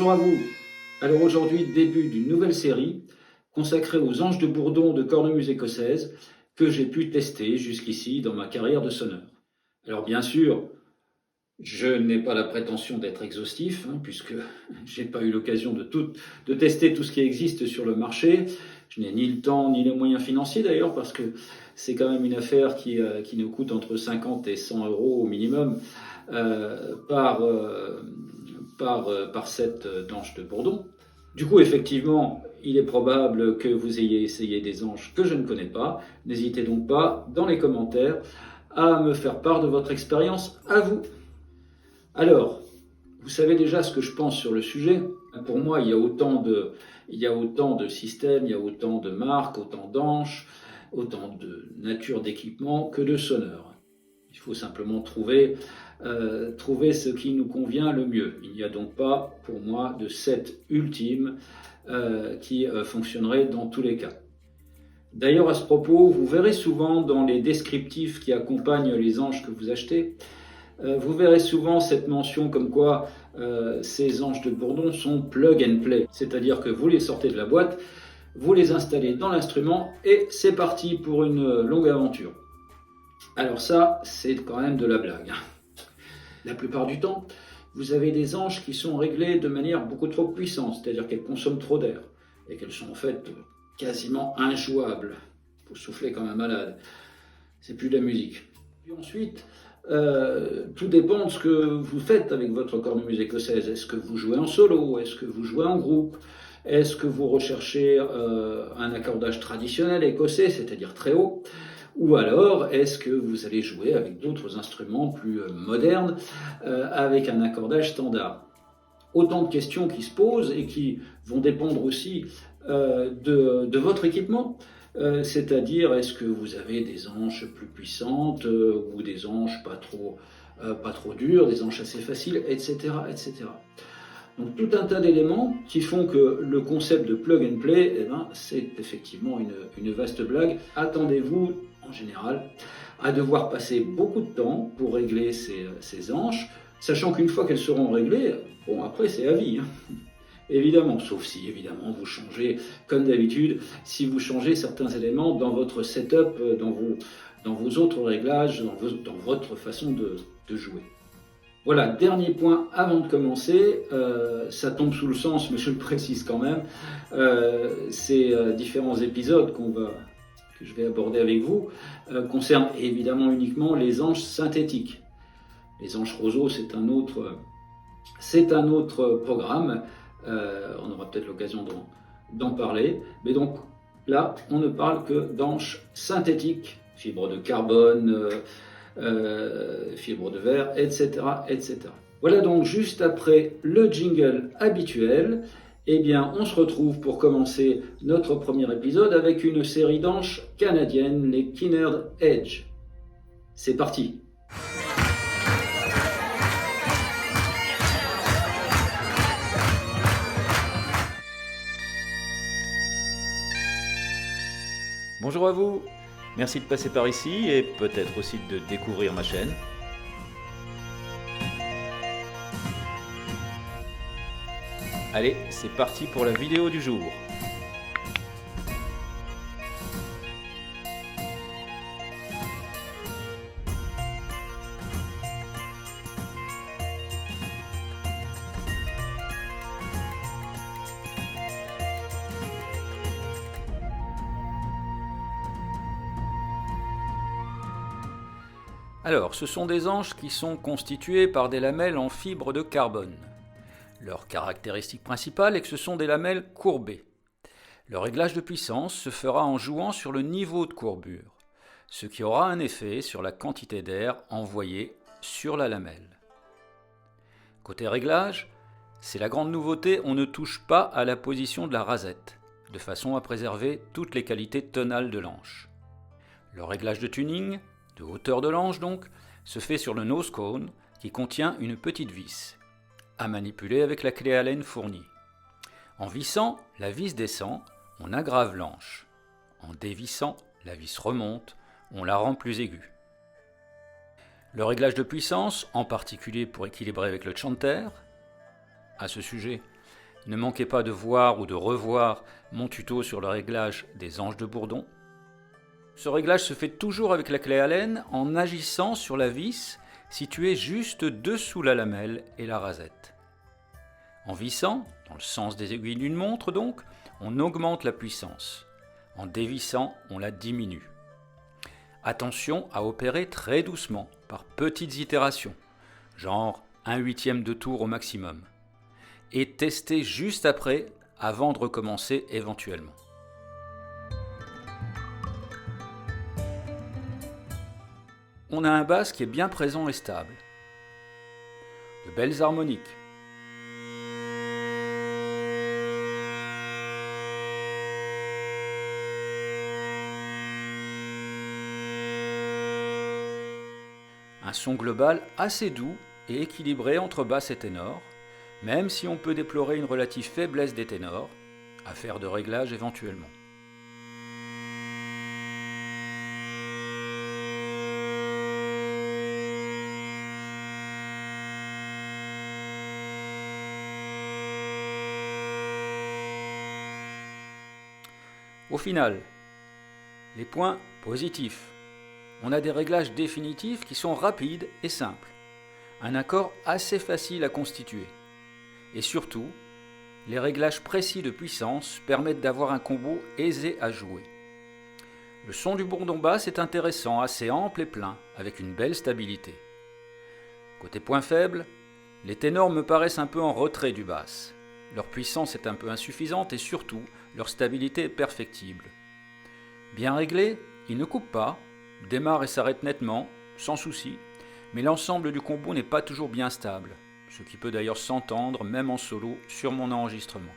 Bonjour à vous. Alors aujourd'hui, début d'une nouvelle série consacrée aux anges de bourdon de cornemuse écossaise que j'ai pu tester jusqu'ici dans ma carrière de sonneur. Alors bien sûr, je n'ai pas la prétention d'être exhaustif, puisque j'ai pas eu l'occasion de tester tout ce qui existe sur le marché. Je n'ai ni le temps ni les moyens financiers d'ailleurs, parce que c'est quand même une affaire qui nous coûte entre 50 et 100 euros au minimum par set d'anges de bourdon. Du coup, effectivement, il est probable que vous ayez essayé des anges que je ne connais pas. N'hésitez donc pas, dans les commentaires, à me faire part de votre expérience à vous. Alors, vous savez déjà ce que je pense sur le sujet. Pour moi, il y a autant de systèmes, il y a autant de marques, autant d'anges, autant de nature d'équipement que de sonneurs. Il faut simplement trouver ce qui nous convient le mieux. Il n'y a donc pas, pour moi, de set ultime qui fonctionnerait dans tous les cas. D'ailleurs, à ce propos, vous verrez souvent dans les descriptifs qui accompagnent les anges que vous achetez, vous verrez souvent cette mention comme quoi ces anges de bourdon sont plug and play, c'est-à-dire que vous les sortez de la boîte, vous les installez dans l'instrument et c'est parti pour une longue aventure. Alors ça, c'est quand même de la blague. La plupart du temps, vous avez des anges qui sont réglés de manière beaucoup trop puissante, c'est-à-dire qu'elles consomment trop d'air et qu'elles sont en fait quasiment injouables. Il faut souffler comme un malade. C'est plus de la musique. Puis ensuite, tout dépend de ce que vous faites avec votre cornemuse écossaise. Est-ce que vous jouez en solo? Est-ce que vous jouez en groupe? Est-ce que vous recherchez un accordage traditionnel écossais, c'est-à-dire très haut? Ou alors, est-ce que vous allez jouer avec d'autres instruments plus modernes, avec un accordage standard? Autant de questions qui se posent et qui vont dépendre aussi de votre équipement. C'est-à-dire, est-ce que vous avez des anches plus puissantes ou des anches pas trop dures, des anches assez faciles, etc., etc. Donc tout un tas d'éléments qui font que le concept de plug and play, c'est effectivement une vaste blague. Attendez-vous, en général, à devoir passer beaucoup de temps pour régler ces anches, sachant qu'une fois qu'elles seront réglées, bon après c'est à vie. Évidemment, sauf si évidemment vous changez, comme d'habitude, si vous changez certains éléments dans votre setup, dans vos autres réglages, dans votre façon de jouer. Voilà, dernier point avant de commencer, ça tombe sous le sens, mais je le précise quand même, ces différents épisodes que je vais aborder avec vous concernent évidemment uniquement les anges synthétiques. Les anges roseaux, c'est un autre programme. On aura peut-être l'occasion d'en parler. Mais donc là, on ne parle que d'anches synthétiques, fibres de carbone, fibres de verre, etc., etc. Voilà donc juste après le jingle habituel, eh bien on se retrouve pour commencer notre premier épisode avec une série d'anches canadiennes, les Kinnaird Edge. C'est parti! Bonjour à vous, merci de passer par ici et peut-être aussi de découvrir ma chaîne. Allez, c'est parti pour la vidéo du jour. Alors, ce sont des anches qui sont constituées par des lamelles en fibre de carbone. Leur caractéristique principale est que ce sont des lamelles courbées. Le réglage de puissance se fera en jouant sur le niveau de courbure, ce qui aura un effet sur la quantité d'air envoyée sur la lamelle. Côté réglage, c'est la grande nouveauté, on ne touche pas à la position de la rasette, de façon à préserver toutes les qualités tonales de l'anche. Le réglage de tuning, de hauteur de l'anche donc, se fait sur le nose cone qui contient une petite vis, à manipuler avec la clé Allen fournie. En vissant, la vis descend, on aggrave l'anche. En dévissant, la vis remonte, on la rend plus aiguë. Le réglage de puissance, en particulier pour équilibrer avec le chanter. À ce sujet, Ne manquez pas de voir ou de revoir mon tuto sur le réglage des anges de bourdon. Ce réglage se fait toujours avec la clé Allen en agissant sur la vis située juste dessous la lamelle et la rasette. En vissant, dans le sens des aiguilles d'une montre donc, on augmente la puissance. En dévissant, on la diminue. Attention à opérer très doucement, par petites itérations, genre 1/8 de tour au maximum. Et testez juste après, avant de recommencer éventuellement. On a un basse qui est bien présent et stable. De belles harmoniques. Un son global assez doux et équilibré entre basse et ténor, même si on peut déplorer une relative faiblesse des ténors, affaire de réglage éventuellement. Au final, les points positifs. On a des réglages définitifs qui sont rapides et simples. Un accord assez facile à constituer. Et surtout, les réglages précis de puissance permettent d'avoir un combo aisé à jouer. Le son du bourdon basse est intéressant, assez ample et plein, avec une belle stabilité. Côté point faible, les ténors me paraissent un peu en retrait du basse. Leur puissance est un peu insuffisante et surtout, leur stabilité est perfectible. Bien réglé, ils ne coupent pas, démarrent et s'arrêtent nettement, sans souci, mais l'ensemble du combo n'est pas toujours bien stable, ce qui peut d'ailleurs s'entendre même en solo sur mon enregistrement.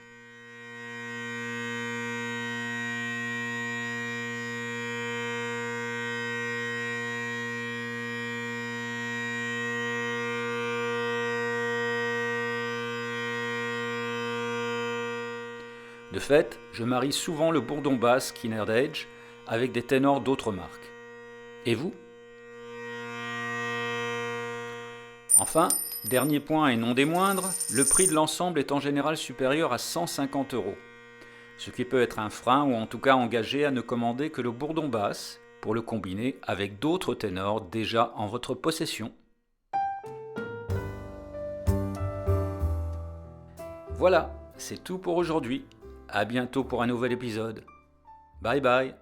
De fait, je marie souvent le bourdon basse Skinner Edge avec des ténors d'autres marques. Et vous ? Enfin, dernier point et non des moindres, le prix de l'ensemble est en général supérieur à 150 €, ce qui peut être un frein ou en tout cas engager à ne commander que le bourdon basse pour le combiner avec d'autres ténors déjà en votre possession. Voilà, c'est tout pour aujourd'hui. À bientôt pour un nouvel épisode. Bye bye.